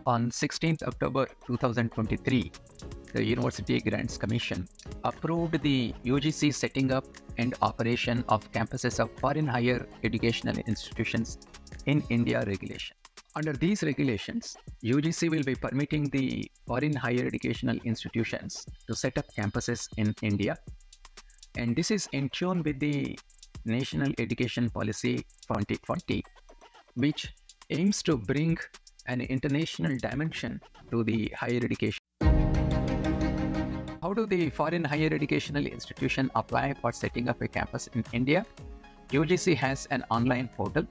On 16th October 2023, the University Grants Commission approved the UGC setting up and operation of campuses of foreign higher educational institutions in India regulation. Under these regulations, UGC will be permitting the foreign higher educational institutions to set up campuses in India, and this is in tune with the National Education Policy 2020, which aims to bring an international dimension to the higher education. How do the foreign higher educational institution apply for setting up a campus in India? UGC has an online portal.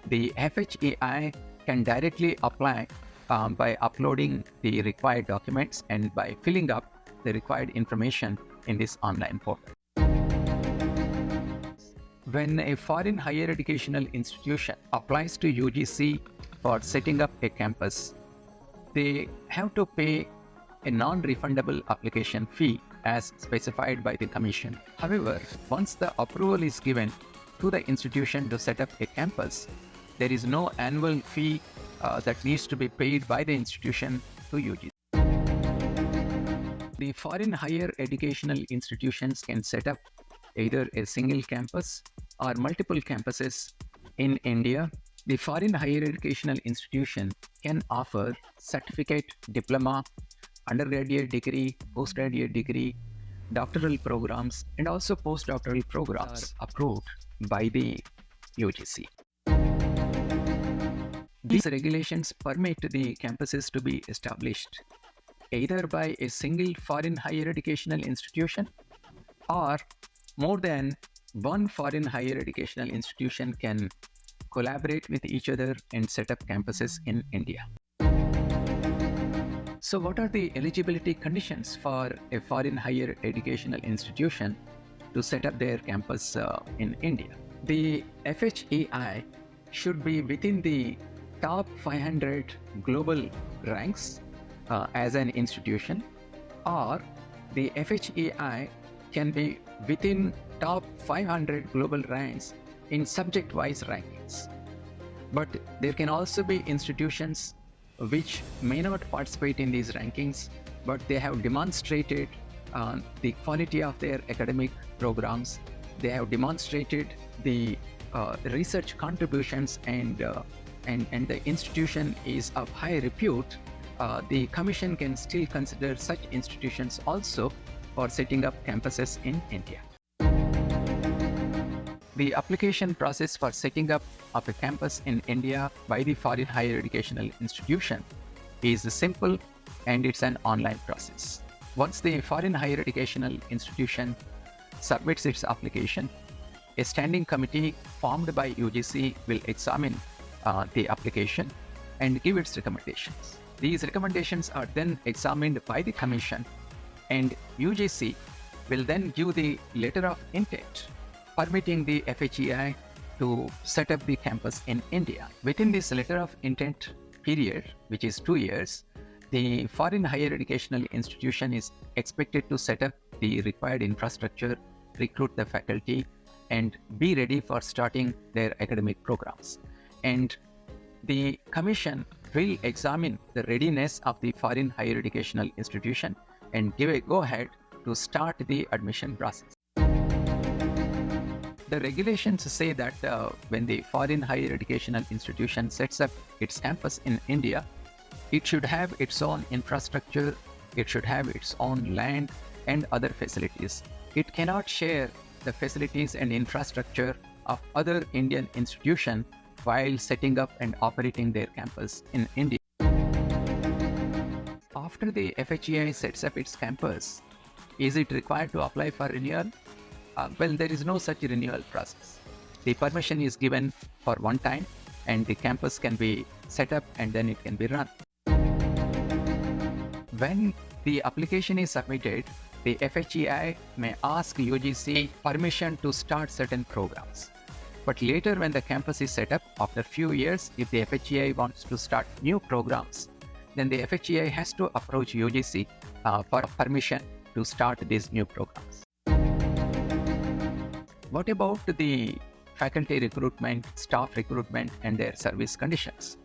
The FHEI can directly apply by uploading the required documents and by filling up the required information in this online portal. When a foreign higher educational institution applies to UGC for setting up a campus, they have to pay a non-refundable application fee as specified by the Commission. However, once the approval is given to the institution to set up a campus, there is no annual fee that needs to be paid by the institution to UGC. The foreign higher educational institutions can set up either a single campus or multiple campuses in India. The foreign higher educational institution can offer certificate, diploma, undergraduate degree, postgraduate degree, doctoral programs, and also postdoctoral programs approved by the UGC. These regulations permit the campuses to be established either by a single foreign higher educational institution or more than one foreign higher educational institution can collaborate with each other and set up campuses in India. So what are the eligibility conditions for a foreign higher educational institution to set up their campus in India? The FHEI should be within the top 500 global ranks as an institution, or the FHEI can be within top 500 global ranks in subject-wise rankings. But there can also be institutions which may not participate in these rankings, but they have demonstrated the quality of their academic programs. They have demonstrated the research contributions, and the institution is of high repute. The Commission can still consider such institutions also for setting up campuses in India. The application process for setting up of a campus in India by the foreign higher educational institution is simple, and it's an online process. Once the foreign higher educational institution submits its application, a standing committee formed by UGC will examine the application and give its recommendations. These recommendations are then examined by the Commission, and UGC will then give the letter of intent permitting the FHEI to set up the campus in India. Within this letter of intent period, which is 2 years, the foreign higher educational institution is expected to set up the required infrastructure, recruit the faculty, and be ready for starting their academic programs. And the Commission will examine the readiness of the foreign higher educational institution and give a go-ahead to start the admission process. The regulations say that when the foreign higher educational institution sets up its campus in India, it should have its own infrastructure, it should have its own land and other facilities. It cannot share the facilities and infrastructure of other Indian institutions while setting up and operating their campus in India. After the FHEI sets up its campus, is it required to apply for renewal? Well, there is no such renewal process. The permission is given for one time, and the campus can be set up and then it can be run. When the application is submitted, the FHEI may ask UGC permission to start certain programs. But later, when the campus is set up, after a few years, if the FHEI wants to start new programs, then the FHEI has to approach UGC for permission to start these new programs. What about the faculty recruitment, staff recruitment, and their service conditions?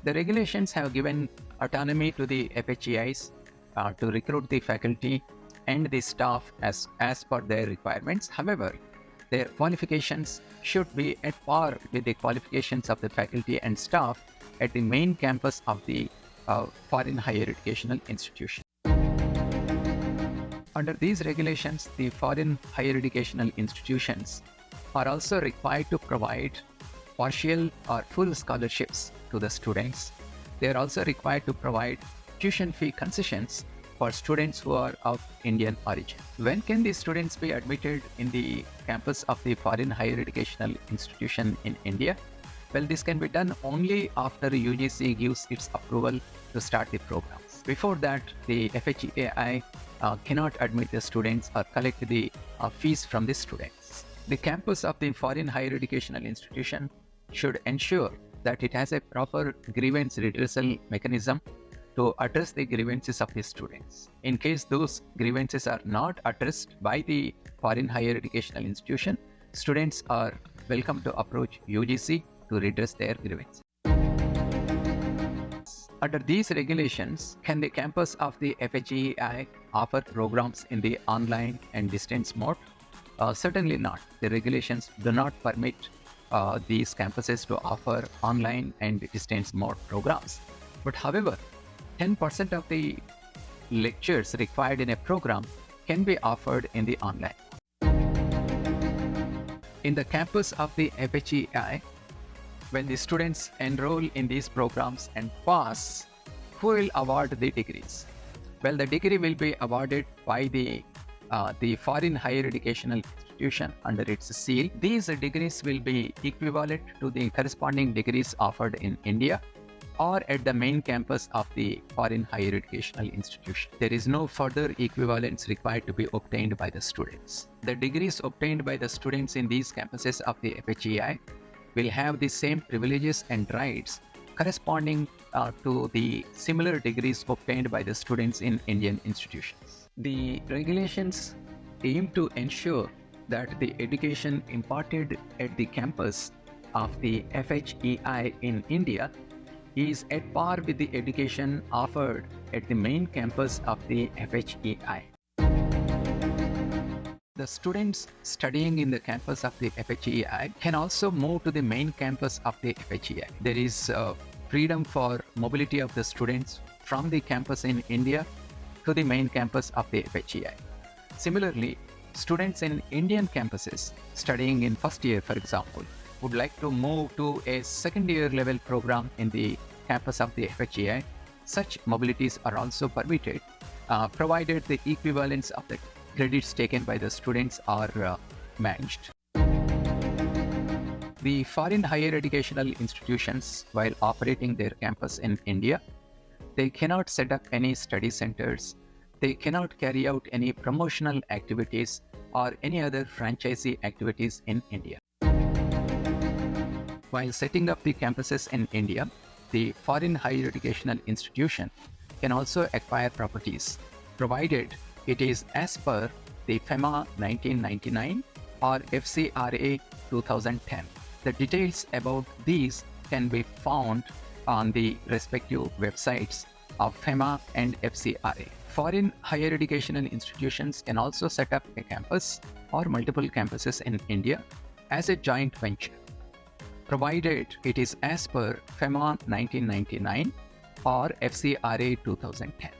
The regulations have given autonomy to the FHEIs to recruit the faculty and the staff as per their requirements. However, their qualifications should be at par with the qualifications of the faculty and staff at the main campus of the foreign higher educational institution. Under these regulations, the foreign higher educational institutions are also required to provide partial or full scholarships to the students. They are also required to provide tuition fee concessions for students who are of Indian origin. When can the students be admitted in the campus of the foreign higher educational institution in India? Well, this can be done only after UGC gives its approval to start the programs. Before that, the FHEI cannot admit the students or collect the fees from the students. The campus of the foreign higher educational institution should ensure that it has a proper grievance redressal mechanism to address the grievances of the students. In case those grievances are not addressed by the foreign higher educational institution, students are welcome to approach UGC to redress their grievances. Under these regulations, can the campus of the FHEI offer programs in the online and distance mode? Certainly not. The regulations do not permit these campuses to offer online and distance mode programs. But however, 10% of the lectures required in a program can be offered in the online. In the campus of the FHEI, when the students enroll in these programs and pass, who will award the degrees? Well, the degree will be awarded by the foreign higher educational institution under its seal. These degrees will be equivalent to the corresponding degrees offered in India or at the main campus of the foreign higher educational institution. There is no further equivalence required to be obtained by the students. The degrees obtained by the students in these campuses of the FHEI will have the same privileges and rights corresponding to the similar degrees obtained by the students in Indian institutions. The regulations aim to ensure that the education imparted at the campus of the FHEI in India is at par with the education offered at the main campus of the FHEI. The students studying in the campus of the FHEI can also move to the main campus of the FHEI. There is freedom for mobility of the students from the campus in India to the main campus of the FHEI. Similarly, students in Indian campuses studying in first year, for example, would like to move to a second year level program in the campus of the FHEI. Such mobilities are also permitted, provided the equivalence of the credits taken by the students are matched. The foreign higher educational institutions, while operating their campus in India, they cannot set up any study centers, they cannot carry out any promotional activities or any other franchisee activities in India. While setting up the campuses in India, the foreign higher educational institution can also acquire properties, provided it is as per the FEMA 1999 or FCRA 2010. The details about these can be found on the respective websites of FEMA and FCRA. Foreign higher educational institutions can also set up a campus or multiple campuses in India as a joint venture, provided it is as per FEMA 1999 or FCRA 2010.